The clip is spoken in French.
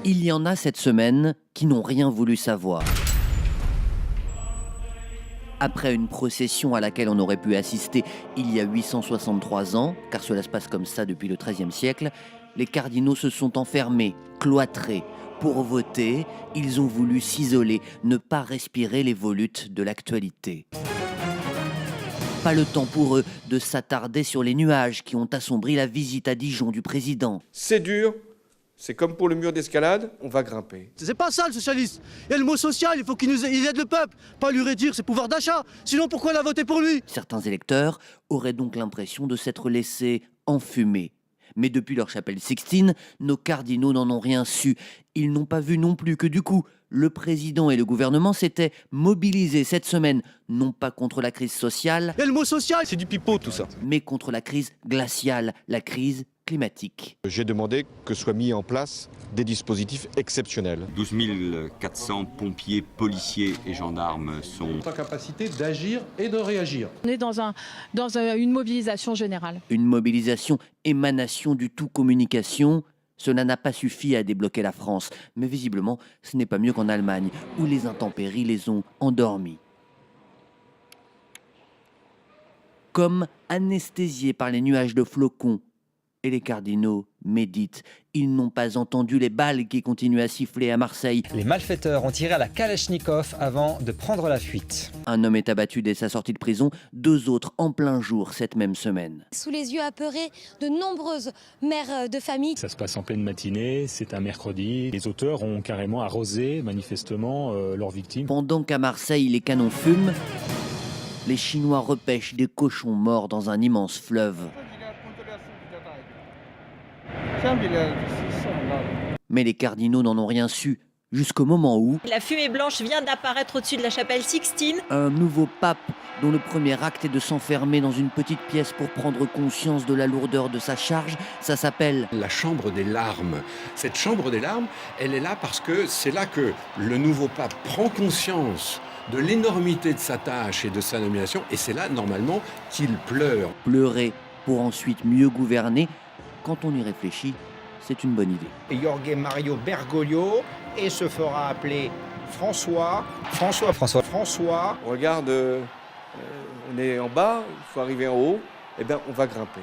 Il y en a cette semaine qui n'ont rien voulu savoir. Après une procession à laquelle on aurait pu assister il y a 863 ans, car cela se passe comme ça depuis le XIIIe siècle, les cardinaux se sont enfermés, cloîtrés. Pour voter, ils ont voulu s'isoler, ne pas respirer les volutes de l'actualité. Pas le temps pour eux de s'attarder sur les nuages qui ont assombri la visite à Dijon du président. C'est dur, c'est comme pour le mur d'escalade, on va grimper. C'est pas ça le socialiste. Il y a le mot social, il faut qu'il aide le peuple, pas lui réduire ses pouvoirs d'achat. Sinon pourquoi il a voté pour lui? Certains électeurs auraient donc l'impression de s'être laissés enfumer. Mais depuis leur chapelle Sixtine, nos cardinaux n'en ont rien su. Ils n'ont pas vu non plus que du coup, le président et le gouvernement s'étaient mobilisés cette semaine, non pas contre la crise sociale, Et le mot social, C'est du pipeau tout ça. mais contre la crise glaciale, la crise climatique. J'ai demandé que soient mis en place des dispositifs exceptionnels. 12 400 pompiers, policiers et gendarmes sont en capacité d'agir et de réagir. On est dans une mobilisation générale. Une mobilisation émanation du tout communication. Cela n'a pas suffi à débloquer la France, mais visiblement, ce n'est pas mieux qu'en Allemagne, où les intempéries les ont endormis. Comme anesthésiés par les nuages de flocons, et les cardinaux méditent. Ils n'ont pas entendu les balles qui continuent à siffler à Marseille. Les malfaiteurs ont tiré à la Kalachnikov avant de prendre la fuite. Un homme est abattu dès sa sortie de prison, 2 autres en plein jour cette même semaine. Sous les yeux apeurés de nombreuses mères de famille. Ça se passe en pleine matinée, c'est un mercredi. Les auteurs ont carrément arrosé manifestement leurs victimes. Pendant qu'à Marseille, les canons fument, les Chinois repêchent des cochons morts dans un immense fleuve. Mais les cardinaux n'en ont rien su, jusqu'au moment où La fumée blanche vient d'apparaître au-dessus de la chapelle Sixtine. un nouveau pape, dont le premier acte est de s'enfermer dans une petite pièce pour prendre conscience de la lourdeur de sa charge, ça s'appelle La chambre des larmes. Cette chambre des larmes, elle est là parce que c'est là que le nouveau pape prend conscience de l'énormité de sa tâche et de sa nomination, et c'est là, normalement, qu'il pleure. pleurer pour ensuite mieux gouverner. Quand on y réfléchit, c'est une bonne idée. Jorge Mario Bergoglio et se fera appeler François. Regarde, on est en bas, il faut arriver en haut, et bien on va grimper.